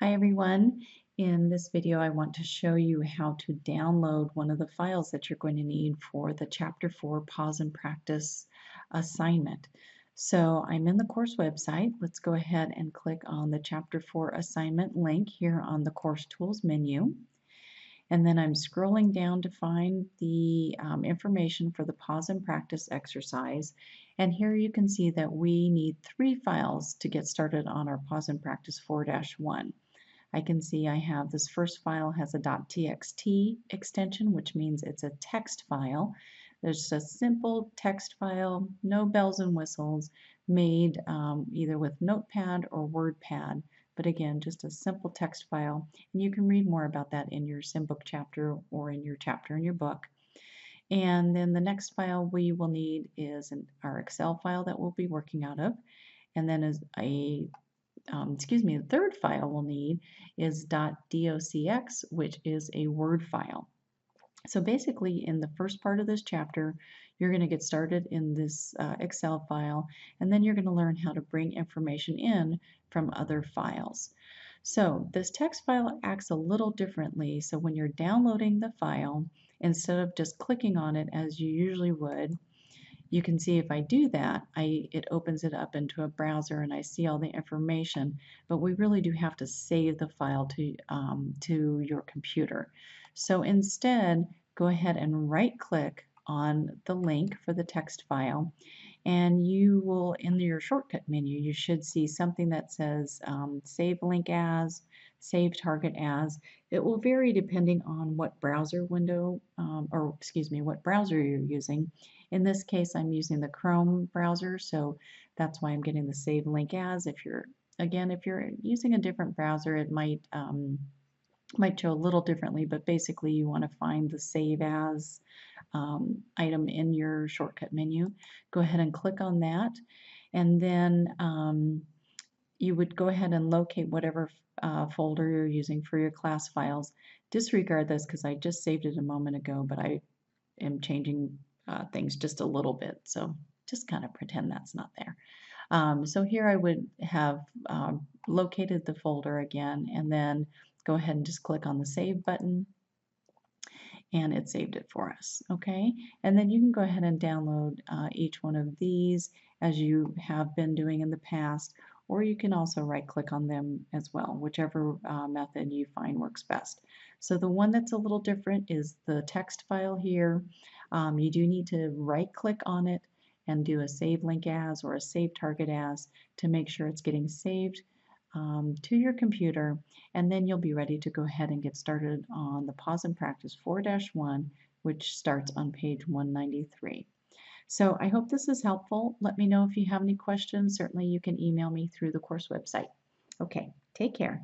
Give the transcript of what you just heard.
Hi everyone. In this video I want to show you how to download one of the files that you're going to need for the Chapter 4 Pause and Practice assignment. So I'm in the course website. Let's go ahead and click on the Chapter 4 assignment link here on the Course Tools menu. And then I'm scrolling down to find the information for the Pause and Practice exercise. And here you can see that we need 3 files to get started on our Pause and Practice 4-1. I can see I have this first file has a .txt extension, which means it's a text file. There's a simple text file, no bells and whistles, made either with Notepad or WordPad. But again, just a simple text file. And you can read more about that in your SimBook chapter or in your chapter in your book. And then the next file we will need is our Excel file that we'll be working out of. And then as the third file we'll need is .docx, which is a Word file. So basically, in the first part of this chapter, you're going to get started in this Excel file, and then you're going to learn how to bring information in from other files. So this text file acts a little differently. So when you're downloading the file, instead of just clicking on it as you usually would, you can see if I do that, it opens it up into a browser and I see all the information, but we really do have to save the file to your computer. So instead, go ahead and right click on the link for the text file, and you will, in your shortcut menu, you should see something that says save link as, save target as. It will vary depending on what browser window, what browser you're using. In this case, I'm using the Chrome browser, so that's why I'm getting the save link as. If you're using a different browser, it might show a little differently, but basically you want to find the save as item in your shortcut menu. Go ahead and click on that, and then you would go ahead and locate whatever folder you're using for your class files. Disregard this because I just saved it a moment ago, but I am changing things just a little bit, so just kind of pretend that's not there. So here I would have located the folder again, and then go ahead and just click on the Save button, and it saved it for us. Okay, and then you can go ahead and download each one of these as you have been doing in the past, or you can also right click on them as well, whichever method you find works best. So the one that's a little different is the text file here. You do need to right click on it and do a save link as or a save target as to make sure it's getting saved to your computer, and then you'll be ready to go ahead and get started on the Pause and Practice 4-1, which starts on page 193. So I hope this is helpful. Let me know if you have any questions. Certainly you can email me through the course website. Okay, take care.